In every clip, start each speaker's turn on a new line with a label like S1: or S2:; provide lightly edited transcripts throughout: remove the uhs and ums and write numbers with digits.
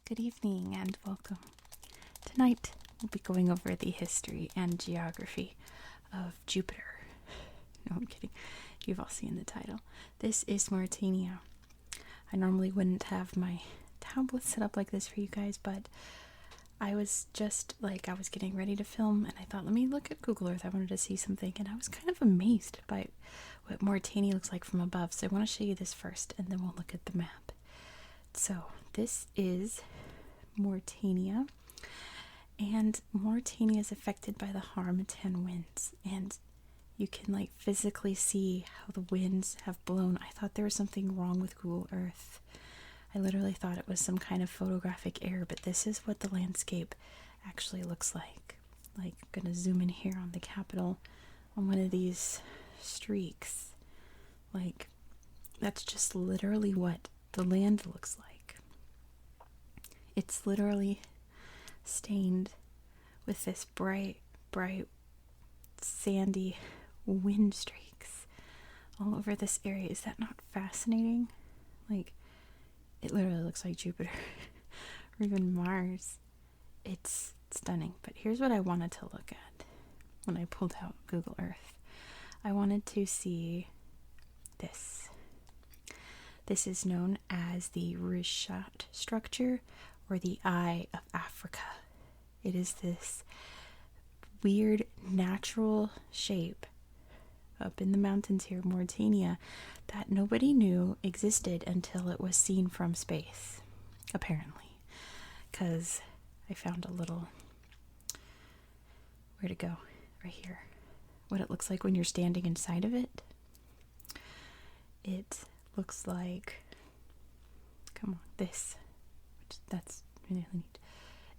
S1: Good evening and welcome. Tonight we'll be going over the history and geography of Jupiter. No, I'm kidding. You've all seen the title. This is Mauritania. I normally wouldn't have my tablet set up like this for you guys, but I was getting ready to film and I thought, let me look at Google Earth. I wanted to see something and I was kind of amazed by what Mauritania looks like from above. So I want to show you this first and then we'll look at the map. So this is Mauritania, and Mauritania is affected by the Harmattan winds, and you can physically see how the winds have blown. I thought there was something wrong with Google Earth. I literally thought it was some kind of photographic error, but this is what the landscape actually looks like. I'm gonna zoom in here on the capital on one of these streaks. That's just literally what the land looks like. It's literally stained with this bright, sandy wind streaks all over this area. Is that not fascinating? It literally looks like Jupiter or even Mars. It's stunning. But here's what I wanted to look at when I pulled out Google Earth. I wanted to see this. This is known as the Richat Structure, or the Eye of Africa. It is this weird natural shape up in the mountains here, Mauritania, that nobody knew existed until it was seen from space, apparently. Because I found a little, where'd it go? Right here. What it looks like when you're standing inside of it. It looks like, come on, this. That's really neat.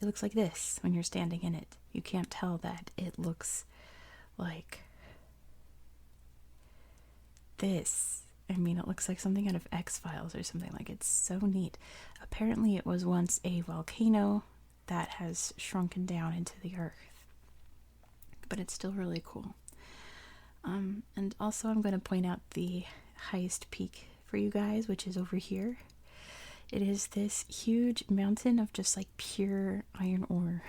S1: It looks like this when you're standing in it. You can't tell that it looks like this. I mean, it looks like something out of X-Files or something. It's so neat. Apparently it was once a volcano that has shrunken down into the earth. But it's still really cool. And also I'm going to point out the highest peak for you guys, which is over here. It is this huge mountain of just pure iron ore.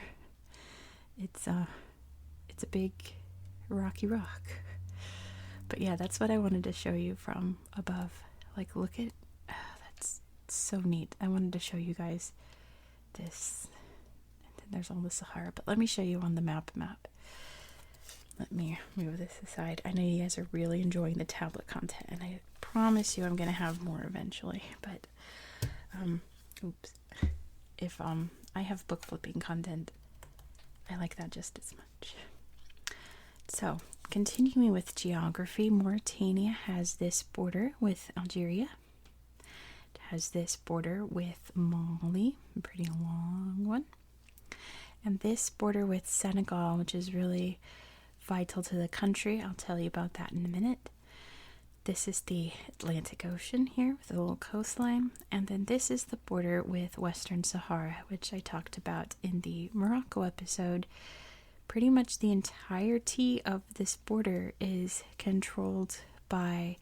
S1: It's a big rocky rock. But yeah, that's what I wanted to show you from above. Look at, that's so neat. I wanted to show you guys this. And then there's all the Sahara, but let me show you on the map. Let me move this aside. I know you guys are really enjoying the tablet content, and I promise you I'm going to have more eventually, but oops. If I have book flipping content, I like that just as much. So, continuing with geography, Mauritania has this border with Algeria. It has this border with Mali, a pretty long one. And this border with Senegal, which is really vital to the country. I'll tell you about that in a minute. This is the Atlantic Ocean here with a little coastline, and then this is the border with Western Sahara, which I talked about in the Morocco episode. Pretty much the entirety of this border is controlled by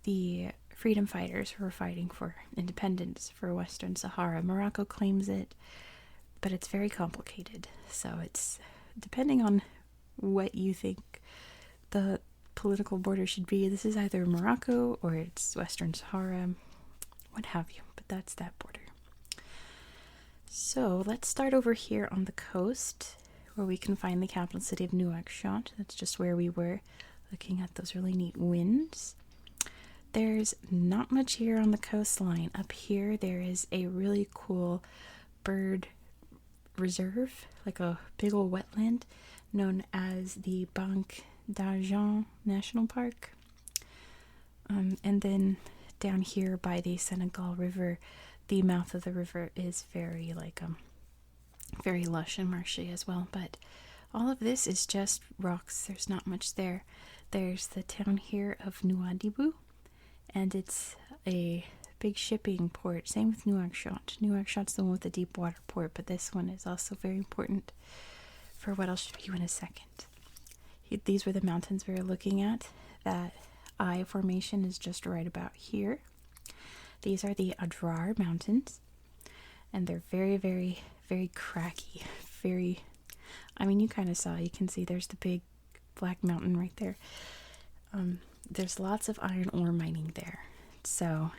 S1: the freedom fighters who are fighting for independence for Western Sahara. Morocco claims it, but it's very complicated, so it's depending on what you think the political border should be. This is either Morocco or it's Western Sahara, what have you, but that's that border. So let's start over here on the coast where we can find the capital city of Nouakchott. That's just where we were looking at those really neat winds. There's not much here on the coastline. Up here there is a really cool bird reserve, a big old wetland known as the Banque d'Argent National Park. And then down here by the Senegal River, the mouth of the river is very very lush and marshy as well. But all of this is just rocks. There's not much there. There's the town here of Nouadhibou, and it's a big shipping port. Same with Nouakchott. Nouakchott's the one with the deep water port, but this one is also very important for what I'll show you in a second. These were the mountains we were looking at. That I formation is just right about here. These are the Adrar Mountains. and they're very, very, very cracky. Very, I mean, you kind of saw, you can see there's the big black mountain right there. There's lots of iron ore mining there. So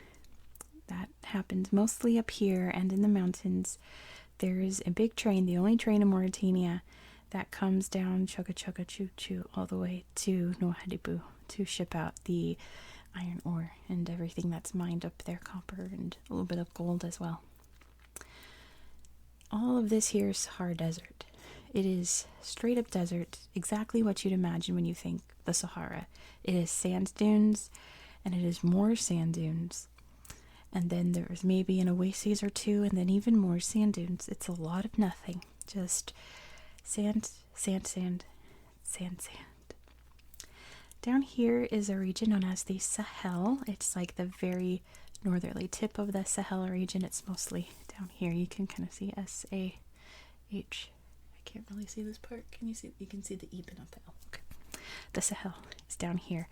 S1: that happens mostly up here and in the mountains. There's a big train, the only train in Mauritania, that comes down Chugga Chugga Choo Choo all the way to Nouadhibou to ship out the iron ore and everything that's mined up there, copper and a little bit of gold as well. All of this here is Sahara Desert. It is straight up desert, exactly what you'd imagine when you think the Sahara. It is sand dunes, and it is more sand dunes. And then there's maybe an oasis or two, and then even more sand dunes. It's a lot of nothing. Just sand, sand, sand, sand, sand. Down here is a region known as the Sahel. It's like the very northerly tip of the Sahel region. It's mostly down here. You can kind of see S-A-H. I can't really see this part. Can you see? You can see the E but not the L. Okay. The Sahel is down here.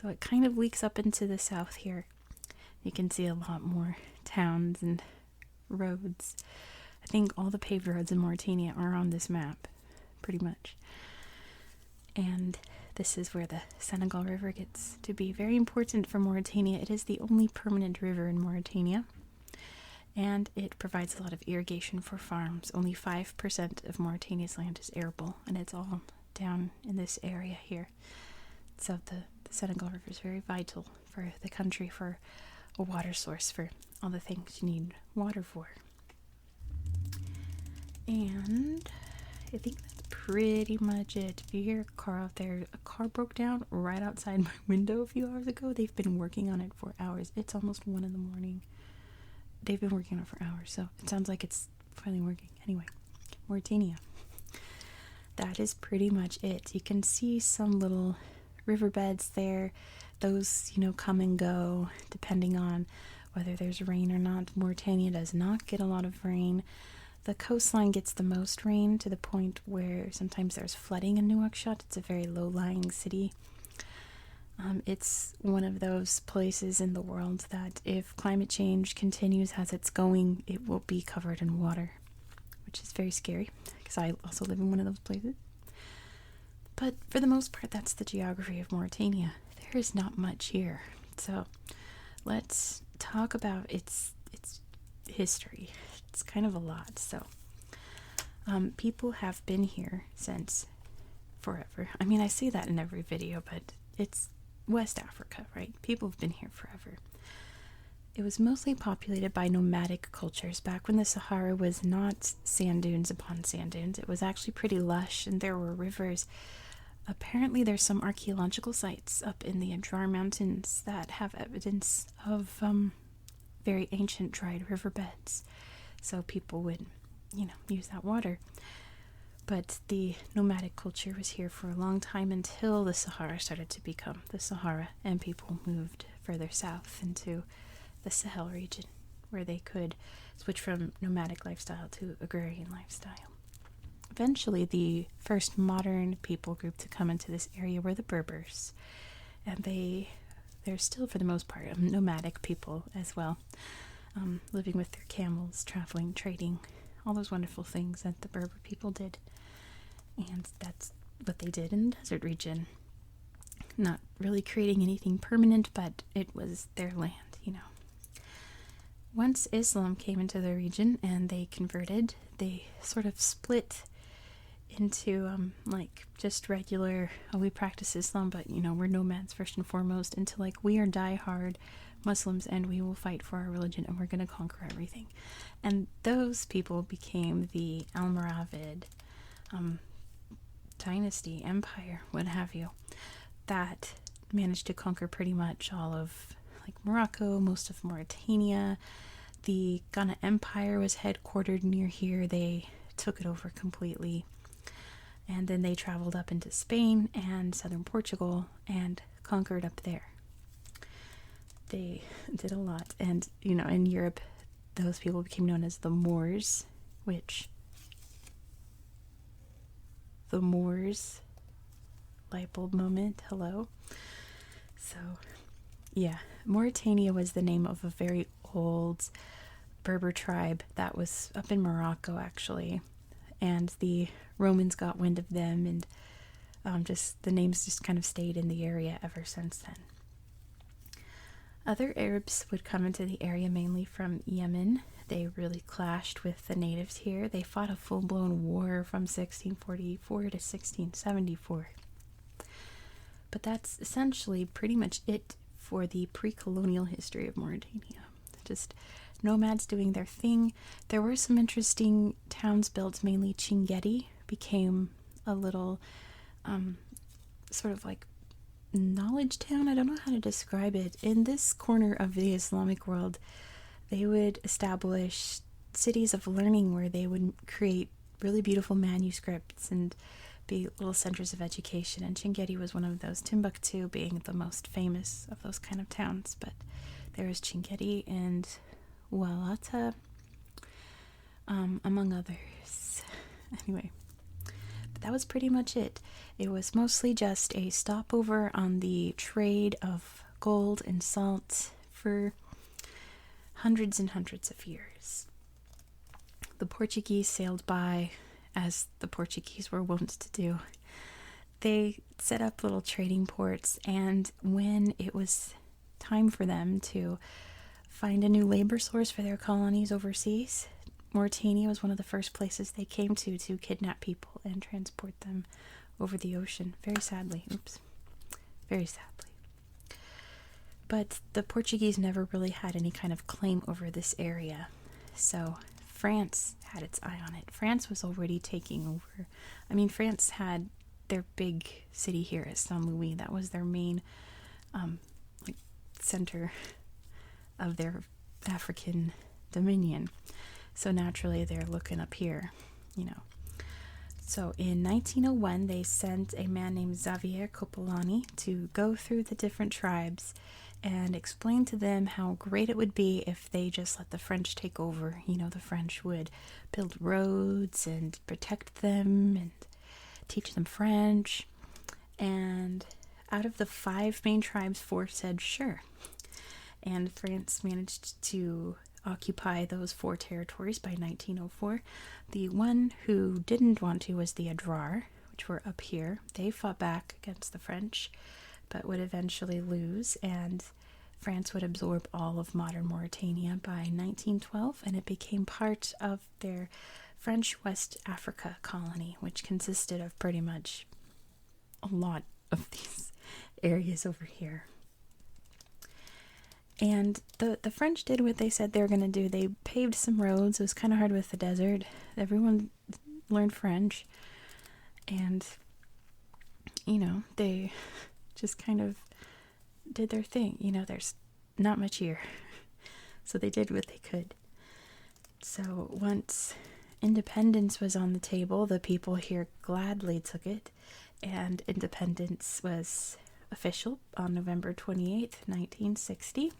S1: So it kind of leaks up into the south here. You can see a lot more towns and roads. I think all the paved roads in Mauritania are on this map, pretty much. And this is where the Senegal River gets to be very important for Mauritania. It is the only permanent river in Mauritania, and it provides a lot of irrigation for farms. Only 5% of Mauritania's land is arable, and it's all down in this area here. So the Senegal River is very vital for the country, for a water source, for all the things you need water for. And I think that's pretty much it. If you hear a car out there, a car broke down right outside my window a few hours ago. They've been working on it for hours. It's almost 1 a.m. They've been working on it for hours, so it sounds like it's finally working. Anyway, Mauritania. That is pretty much it. You can see some little riverbeds there. Those, come and go depending on whether there's rain or not. Mauritania does not get a lot of rain. The coastline gets the most rain, to the point where sometimes there's flooding in Nouakchott. It's a very low-lying city. It's one of those places in the world that if climate change continues as it's going, it will be covered in water, which is very scary because I also live in one of those places. But for the most part, that's the geography of Mauritania. There is not much here. So let's talk about its history. It's kind of a lot. So people have been here since forever. I mean, I say that in every video, but it's West Africa, right? People have been here forever. It was mostly populated by nomadic cultures back when the Sahara was not sand dunes upon sand dunes. It was actually pretty lush, and there were rivers. Apparently there's some archaeological sites up in the Adrar Mountains that have evidence of very ancient dried riverbeds. So people would, use that water. But the nomadic culture was here for a long time until the Sahara started to become the Sahara, and people moved further south into the Sahel region, where they could switch from nomadic lifestyle to agrarian lifestyle. Eventually, the first modern people group to come into this area were the Berbers, and they're still, for the most part, nomadic people as well, living with their camels, traveling, trading, all those wonderful things that the Berber people did. And that's what they did in the desert region. Not really creating anything permanent, but it was their land, Once Islam came into the region and they converted, they sort of split into just regular, we practice Islam, but we're nomads first and foremost, into we are die-hard Muslims and we will fight for our religion and we're going to conquer everything. And those people became the Almoravid dynasty, empire, what have you, that managed to conquer pretty much all of Morocco, most of Mauritania. The Ghana Empire was headquartered near here. They took it over completely. And then they traveled up into Spain and southern Portugal and conquered up there. They did a lot. And, in Europe, those people became known as the Moors, the Moors, light bulb moment, hello. So, yeah, Mauritania was the name of a very old Berber tribe that was up in Morocco, actually. And the Romans got wind of them, and just the names just kind of stayed in the area ever since then. Other Arabs would come into the area mainly from Yemen. They really clashed with the natives here. They fought a full-blown war from 1644 to 1674. But that's essentially pretty much it for the pre-colonial history of Mauritania. Just nomads doing their thing. There were some interesting towns built, mainly Chinguetti became a little sort of like knowledge town. I don't know how to describe it. In this corner of the Islamic world, they would establish cities of learning where they would create really beautiful manuscripts and be little centers of education. And Chinguetti was one of those, Timbuktu being the most famous of those kind of towns. But there was Chinguetti and Walata, among others. Anyway, but that was pretty much it. It was mostly just a stopover on the trade of gold and salt for hundreds and hundreds of years. The Portuguese sailed by, as the Portuguese were wont to do. They set up little trading ports, and when it was time for them to find a new labor source for their colonies overseas, Mauritania was one of the first places they came to kidnap people and transport them over the ocean. Very sadly. Very sadly. But the Portuguese never really had any kind of claim over this area. So France had its eye on it. France was already taking over. I mean, France had their big city here at Saint Louis. That was their main center of their African dominion. So naturally, they're looking up here, you know. So in 1901, they sent a man named Xavier Copolani to go through the different tribes and explain to them how great it would be if they just let the French take over. You know, the French would build roads and protect them and teach them French. And out of the 5 main tribes, 4 said sure. And France managed to occupy those 4 territories by 1904. The one who didn't want to was the Adrar, which were up here. They fought back against the French, but would eventually lose, and France would absorb all of modern Mauritania by 1912, and it became part of their French West Africa colony, which consisted of pretty much a lot of these areas over here. And the French did what they said they were going to do. They paved some roads. It was kind of hard with the desert. Everyone learned French. And, you know, they just kind of did their thing. You know, there's not much here. So they did what they could. So once independence was on the table, the people here gladly took it. And independence was official on November 28th, 1960.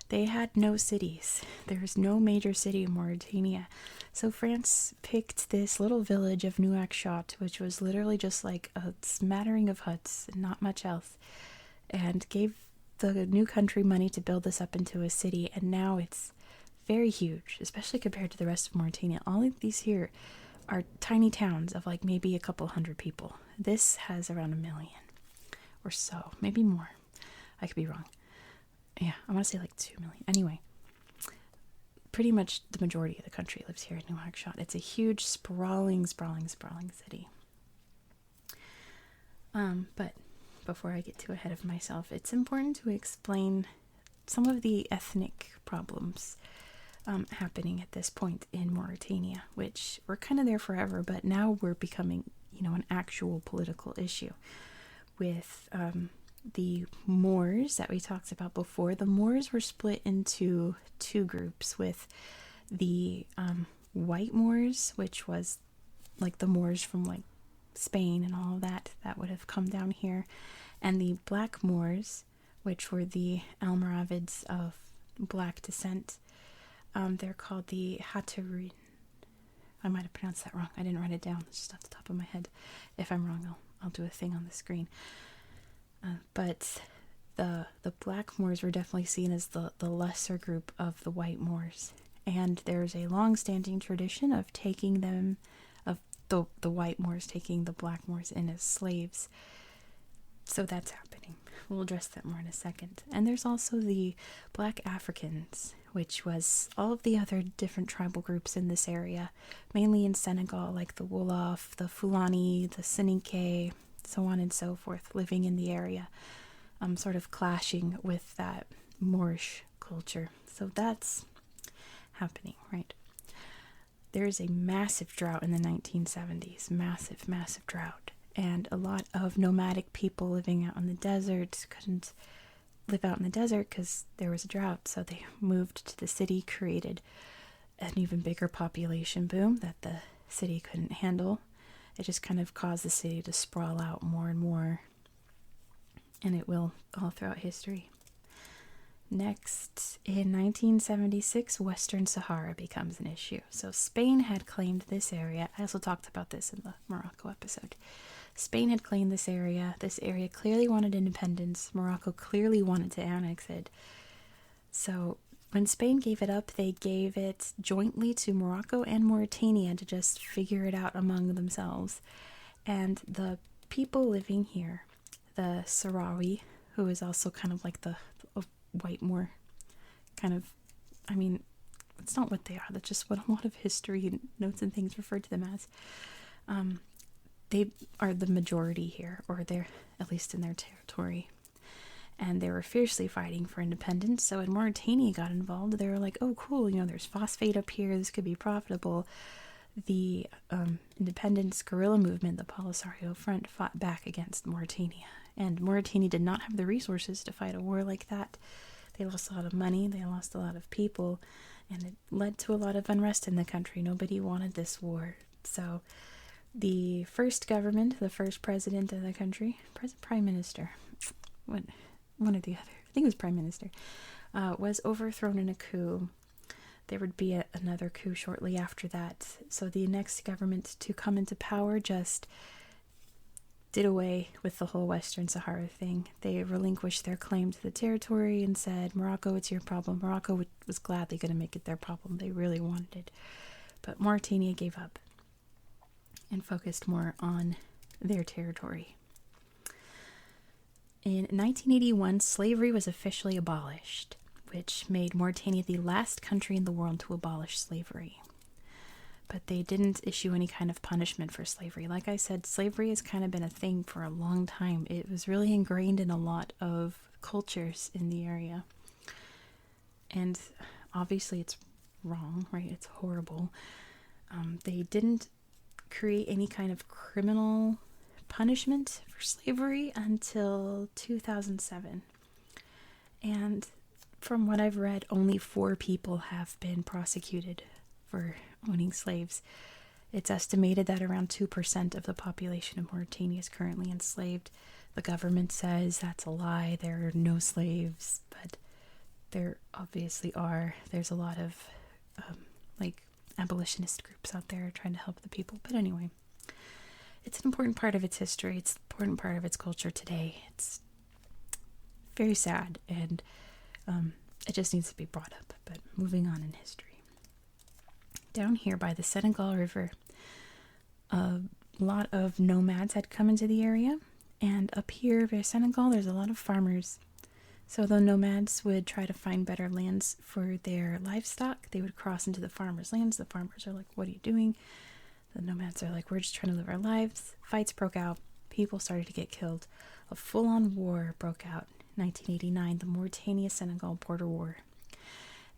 S1: They had no cities. There was no major city in Mauritania. So France picked this little village of Nouakchott, which was literally just like a smattering of huts and not much else, and gave the new country money to build this up into a city. And now it's very huge, especially compared to the rest of Mauritania. All of these here are tiny towns of like maybe a couple hundred people. This has around 1 million or so, maybe more. I could be wrong. Yeah, I want to say like 2 million. Anyway, pretty much the majority of the country lives here in Nouakchott. It's a huge, sprawling city. But before I get too ahead of myself, it's important to explain some of the ethnic problems happening at this point in Mauritania, which were kind of there forever, but now we're becoming, you know, an actual political issue with the Moors that we talked about before. The Moors were split into 2 groups, with the white Moors, which was like the Moors from like Spain and all of that would have come down here, and the black Moors, which were the Almoravids of black descent. They're called the Hatarin. I might have pronounced that wrong. I didn't write it down. It's just off the top of my head. If I'm wrong, I'll do a thing on the screen. But the black Moors were definitely seen as the lesser group of the white Moors. and there's a long-standing tradition of taking them, of the white Moors taking the black Moors in as slaves. So that's happening. We'll address that more in a second. And there's also the Black Africans, which was all of the other different tribal groups in this area, mainly in Senegal, like the Wolof, the Fulani, the Soninke, so on and so forth, living in the area, sort of clashing with that Moorish culture. So that's happening, right? There's a massive drought in the 1970s, massive, massive drought. And a lot of nomadic people living out in the desert couldn't live out in the desert because there was a drought. So they moved to the city, created an even bigger population boom that the city couldn't handle. It just kind of caused the city to sprawl out more and more. And it will all throughout history. Next, in 1976, Western Sahara becomes an issue. So Spain had claimed this area. I also talked about this in the Morocco episode. Spain had claimed this area. This area clearly wanted independence. Morocco clearly wanted to annex it. So when Spain gave it up, they gave it jointly to Morocco and Mauritania to just figure it out among themselves. And the people living here, the Sahrawi, who is also kind of like the white Moor, kind of, I mean, it's not what they are. That's just what a lot of history notes and things refer to them as. They are the majority here, or they're at least in their territory. And they were fiercely fighting for independence. So when Mauritania got involved, they were like, oh, cool, there's phosphate up here. This could be profitable. The independence guerrilla movement, the Polisario Front, fought back against Mauritania. And Mauritania did not have the resources to fight a war like that. They lost a lot of money. They lost a lot of people. And it led to a lot of unrest in the country. Nobody wanted this war. So the first government, the first president of the country, prime minister, one or the other, I think it was prime minister, was overthrown in a coup. There would be another coup shortly after that. So the next government to come into power just did away with the whole Western Sahara thing. They relinquished their claim to the territory and said, Morocco, it's your problem. Morocco was gladly going to make it their problem. They really wanted it. But Mauritania gave up and focused more on their territory. In 1981, slavery was officially abolished, which made Mauritania the last country in the world to abolish slavery. But they didn't issue any kind of punishment for slavery. Like I said, slavery has kind of been a thing for a long time. It was really ingrained in a lot of cultures in the area. And obviously it's wrong, right? It's horrible. They didn't create any kind of criminal punishment for slavery until 2007. And from what I've read, only 4 people have been prosecuted for owning slaves. It's estimated that around 2% of the population of Mauritania is currently enslaved. The government says that's a lie. There are no slaves, but there obviously are. There's a lot of abolitionist groups out there trying to help the people. But anyway, it's an important part of its history. It's an important part of its culture today. It's very sad, and it just needs to be brought up. But moving on in history. Down here by the Senegal River, a lot of nomads had come into the area. And up here by Senegal, there's a lot of farmers. So the nomads would try to find better lands for their livestock. They would cross into the farmers' lands. The farmers are like, what are you doing? The nomads are like, we're just trying to live our lives. Fights broke out. People started to get killed. A full-on war broke out in 1989, the Mauritania-Senegal border war.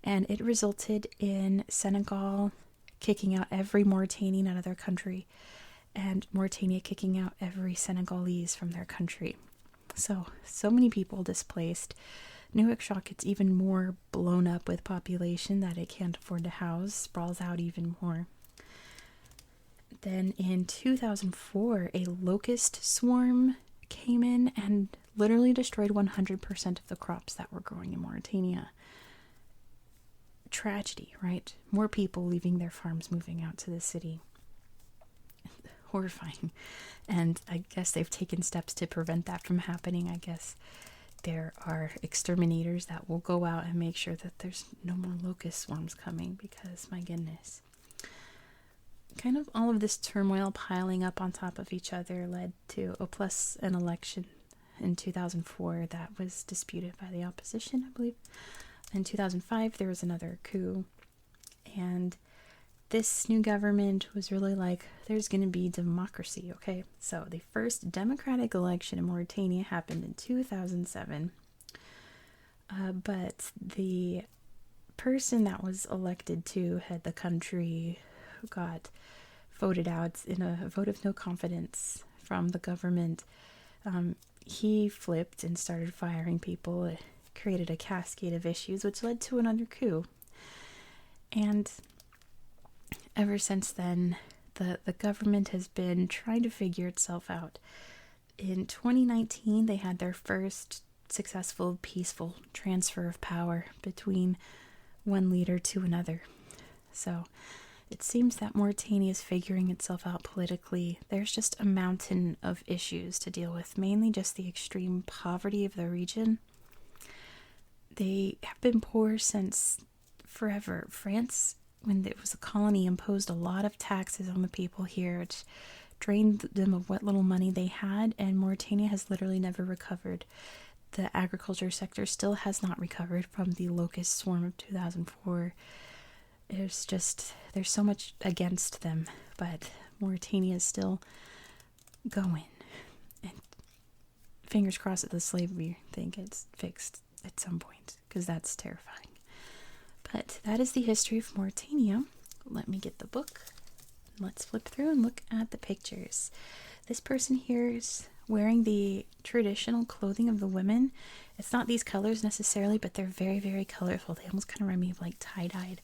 S1: And it resulted in Senegal kicking out every Mauritanian out of their country, and Mauritania kicking out every Senegalese from their country. So many people displaced. Nouakchott gets even more blown up with population that it can't afford to house, sprawls out even more. Then in 2004, a locust swarm came in and literally destroyed 100% of the crops that were growing in Mauritania. Tragedy, right? More people leaving their farms, moving out to the city. Horrifying. And I guess they've taken steps to prevent that from happening. I guess there are exterminators that will go out and make sure that there's no more locust swarms coming, because my goodness. Kind of all of this turmoil piling up on top of each other led to, plus an election in 2004 that was disputed by the opposition, I believe. In 2005, there was another coup, and this new government was really like, there's going to be democracy, okay? So the first democratic election in Mauritania happened in 2007, but the person that was elected to head the country got voted out in a vote of no confidence from the government. He flipped and started firing people. It created a cascade of issues, which led to another coup. And ever since then, the government has been trying to figure itself out. In 2019, they had their first successful, peaceful transfer of power between one leader to another. So it seems that Mauritania is figuring itself out politically. There's just a mountain of issues to deal with, mainly just the extreme poverty of the region. They have been poor since forever. France, when it was a colony, imposed a lot of taxes on the people here, which drained them of what little money they had, and Mauritania has literally never recovered. The agriculture sector still has not recovered from the locust swarm of 2004. There's so much against them, but Mauritania is still going. And fingers crossed that the slavery thing gets fixed at some point, because that's terrifying. But that is the history of Mauritania. Let me get the book. Let's flip through and look at the pictures. This person here is wearing the traditional clothing of the women. It's not these colors necessarily, but they're very, very colorful. They almost kind of remind me of like tie-dyed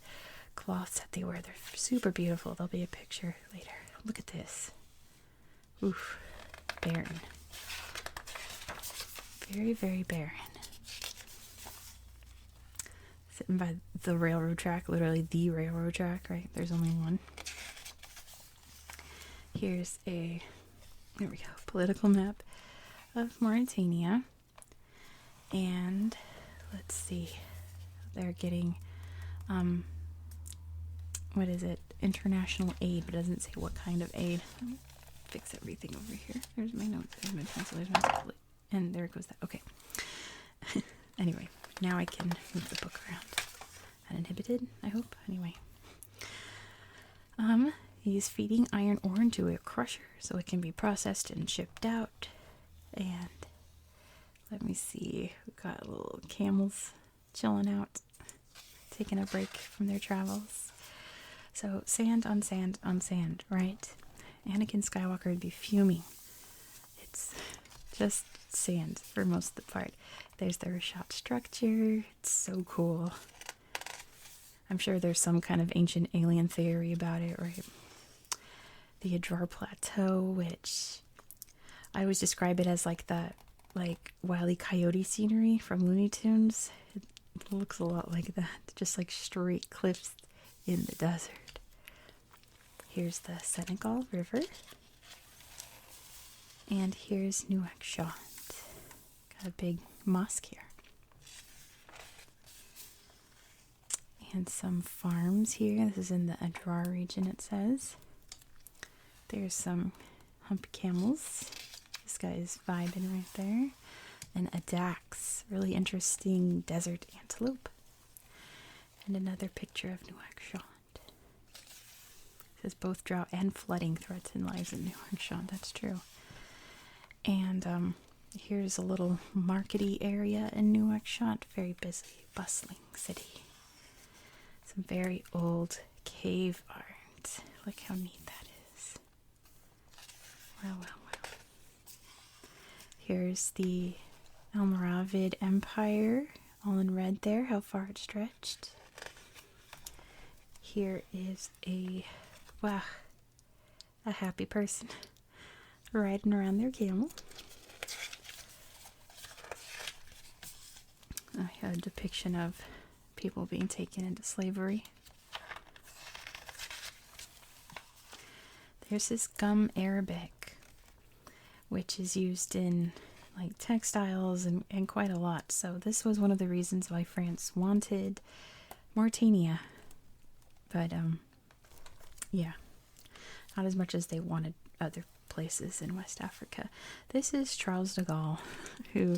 S1: cloths that they wear. They're super beautiful. There'll be a picture later. Look at this. Oof. Barren. Very, very barren. Sitting by the railroad track, literally the railroad track, right? There's only one. Here's there we go, political map of Mauritania. And let's see, they're getting, what is it? International aid, but it doesn't say what kind of aid. Let me fix everything over here. There's my notes, there's my pencil, there's my tablet. And there goes that. Okay. Anyway, now I can move the book around. Uninhibited, I hope. Anyway. He's feeding iron ore into a crusher so it can be processed and shipped out. And let me see, we've got little camels chilling out, taking a break from their travels. So sand on sand on sand, right? Anakin Skywalker would be fuming. It's just sand for most of the part. There's the Richat Structure. It's so cool. I'm sure there's some kind of ancient alien theory about it, right? The Adrar Plateau, which I always describe it as like that, like Wile E. Coyote scenery from Looney Tunes. It looks a lot like that, just like straight cliffs in the desert. Here's the Senegal River. And here's Nouakchott. Got a big mosque here. And some farms here. This is in the Adrar region, it says. There's some humpy camels. This guy is vibing right there. And a dax, really interesting desert antelope. And another picture of Nouakchott. It says both drought and flooding threaten lives in Nouakchott. That's true. And here's a little markety area in Nouakchott. Very busy, bustling city. Some very old cave art. Look how neat that is. Well, well, well. Here's the Almoravid Empire, all in red there, how far it stretched. Here is a happy person riding around their camel. I have a depiction of people being taken into slavery. There's this gum Arabic, which is used in like textiles and quite a lot. So this was one of the reasons why France wanted Mauritania. But yeah, not as much as they wanted other places in West Africa. This is Charles de Gaulle, who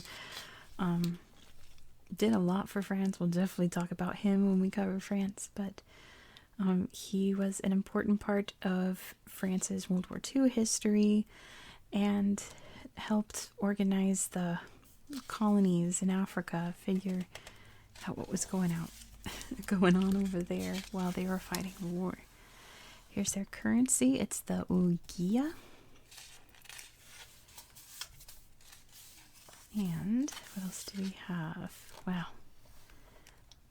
S1: did a lot for France. We'll definitely talk about him when we cover France, but he was an important part of France's World War II history and helped organize the colonies in Africa, figure out what was going on over there while they were fighting the war. Here's their currency. It's the Ouguiya. And what else do we have? Wow.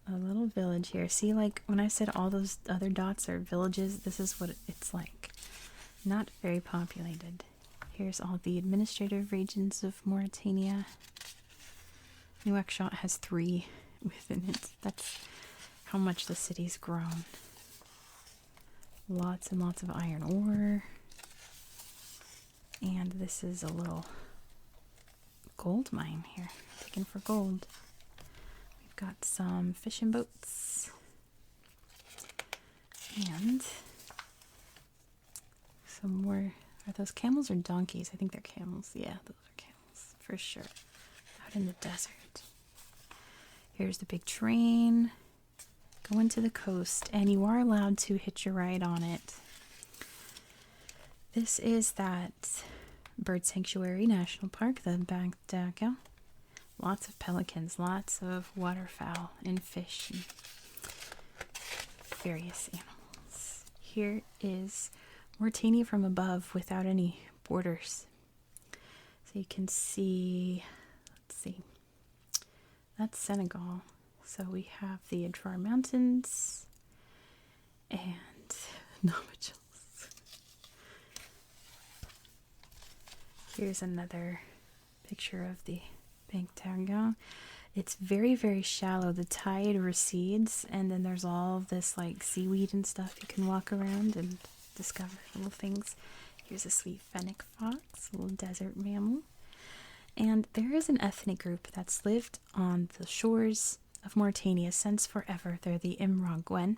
S1: A little village here. See, like when I said all those other dots are villages, this is what it's like. Not very populated. Here's all the administrative regions of Mauritania. Nouakchott has 3 within it. That's how much the city's grown. Lots and lots of iron ore. And this is a little gold mine here, digging for gold. We've got some fishing boats. And some more. Are those camels or donkeys? I think they're camels. Yeah, those are camels for sure. Out in the desert. Here's the big train going to the coast, and you are allowed to hitch a ride on it. This is that bird sanctuary national park, the Banc d'Arguin. Lots of pelicans, lots of waterfowl and fish and various animals. Here is Mauritania from above without any borders. So you can see, let's see, that's Senegal. So we have the Adrar Mountains and Namachals. Here's another picture of the Banc d'Arguin. It's very, very shallow. The tide recedes, and then there's all this like seaweed and stuff. You can walk around and discover little things. Here's a sweet fennec fox, a little desert mammal. And there is an ethnic group that's lived on the shores of Mauritania since forever. They're the Imraguen,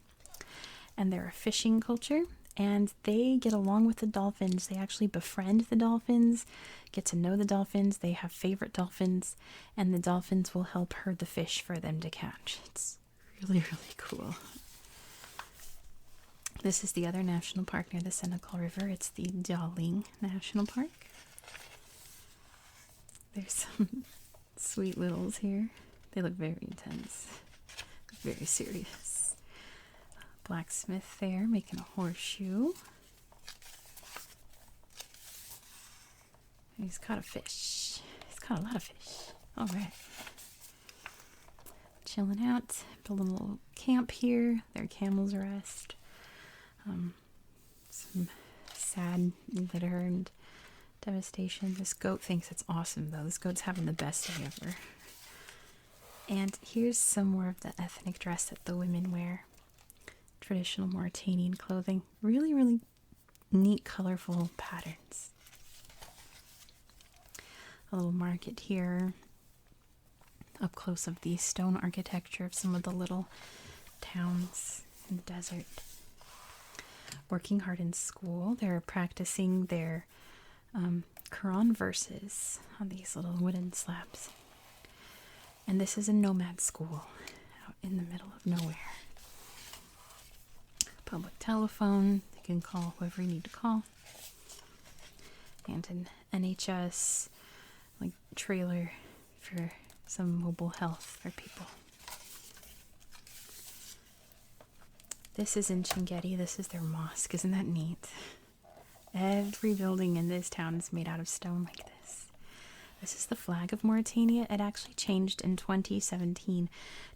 S1: and they're a fishing culture, and they get along with the dolphins. They actually befriend the dolphins, get to know the dolphins. They have favorite dolphins, and the dolphins will help herd the fish for them to catch. It's really, really cool. This is the other national park near the Senegal River. It's the Daling National Park. There's some sweet littles here. They look very intense, very serious. Blacksmith there making a horseshoe. He's caught a fish. He's caught a lot of fish. All right. Chilling out. Build a little camp here. Their camels rest. Some sad litter and devastation. This goat thinks it's awesome though. This goat's having the best day ever. And here's some more of the ethnic dress that the women wear. Traditional Mauritanian clothing. Really, really neat, colorful patterns. A little market here. Up close of the stone architecture of some of the little towns in the desert. Working hard in school. They're practicing their Quran verses on these little wooden slabs. And this is a nomad school out in the middle of nowhere. Public telephone. You can call whoever you need to call. And an NHS like trailer for some mobile health for people. This is in Chingeti. This is their mosque. Isn't that neat? Every building in this town is made out of stone like this. This is the flag of Mauritania. It actually changed in 2017.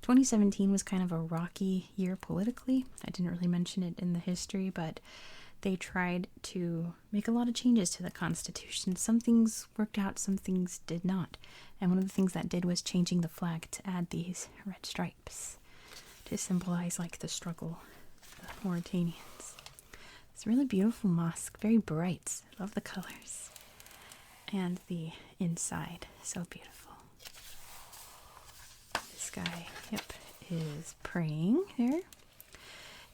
S1: 2017 was kind of a rocky year politically. I didn't really mention it in the history, but they tried to make a lot of changes to the constitution. Some things worked out, some things did not. And one of the things that did was changing the flag to add these red stripes to symbolize like the struggle of the Mauritanians. It's a really beautiful mosque, very bright. I love the colors. And the inside, so beautiful. This guy, yep, is praying there.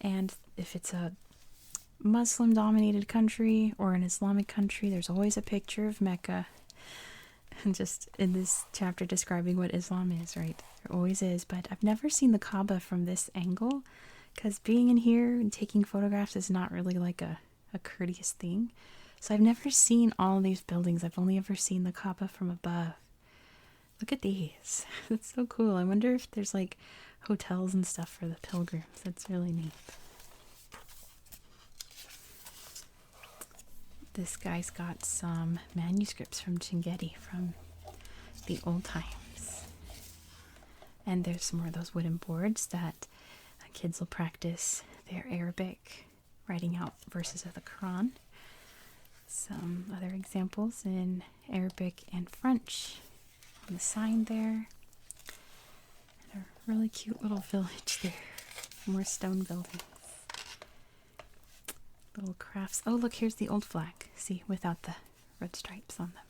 S1: And if it's a Muslim dominated country or an Islamic country, there's always a picture of Mecca. And just in this chapter describing what Islam is, right? There always is. But I've never seen the Kaaba from this angle, because being in here and taking photographs is not really like a courteous thing. So I've never seen all these buildings. I've only ever seen the Kaaba from above. Look at these. That's so cool. I wonder if there's like hotels and stuff for the pilgrims. That's really neat. This guy's got some manuscripts from Chinguetti from the old times. And there's some more of those wooden boards that kids will practice their Arabic, writing out verses of the Quran. Some other examples in Arabic and French on the sign there. And a really cute little village there. More stone buildings. Little crafts. Oh, look, here's the old flag. See, without the red stripes on them.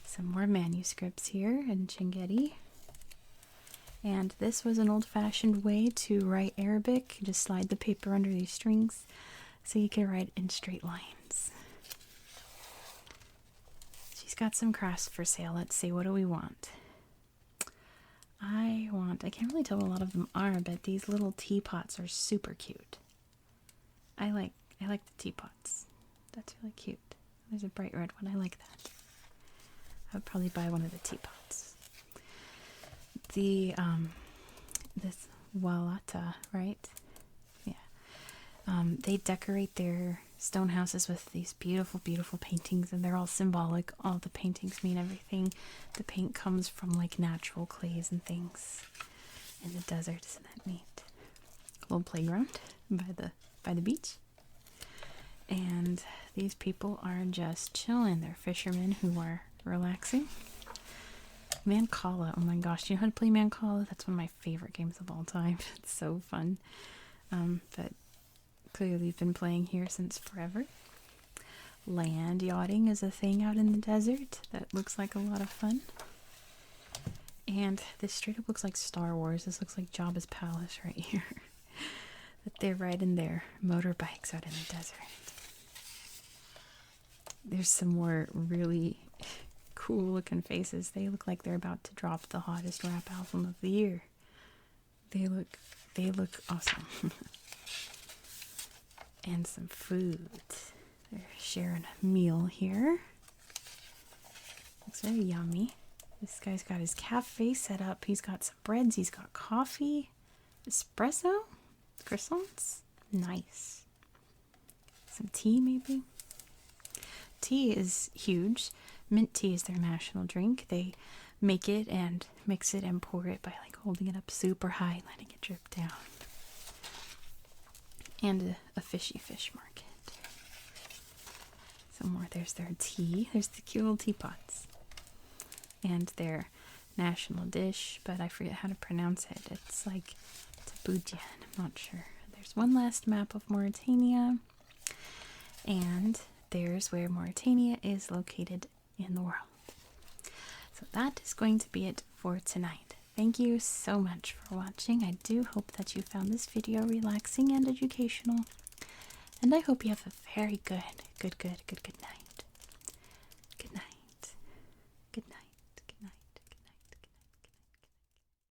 S1: Some more manuscripts here in Chinguetti. And this was an old-fashioned way to write Arabic. You just slide the paper under these strings so you can write in straight lines. She's got some crafts for sale. Let's see, what do we want? I can't really tell what a lot of them are, but these little teapots are super cute. I like the teapots. That's really cute. There's a bright red one. I like that. I would probably buy one of the teapots. The this Walata, right? Yeah. They decorate their stone houses with these beautiful, beautiful paintings, and they're all symbolic. All the paintings mean everything. The paint comes from like natural clays and things in the desert. Isn't that neat? A little playground by the beach. And these people are just chilling. They're fishermen who are relaxing. Mancala, oh my gosh, do you know how to play Mancala? That's one of my favorite games of all time. It's so fun. But clearly you've been playing here since forever. Land yachting is a thing out in the desert that looks like a lot of fun. And this straight up looks like Star Wars. This looks like Jabba's palace right here. That they're riding their motorbikes out in the desert. There's some more really cool looking faces. They look like they're about to drop the hottest rap album of the year. They look awesome. And some food. They're sharing a meal here. Looks very yummy. This guy's got his cafe set up. He's got some breads. He's got coffee. Espresso? Croissants? Nice. Some tea maybe? Tea is huge. Mint tea is their national drink. They make it and mix it and pour it by like holding it up super high and letting it drip down. And a fishy fish market. Some more. There's their tea. There's the cute little teapots. And their national dish, but I forget how to pronounce it. It's like taboudjian. I'm not sure. There's one last map of Mauritania. And there's where Mauritania is located in the world. So that is going to be it for tonight. Thank you so much for watching. I do hope that you found this video relaxing and educational. And I hope you have a very good night.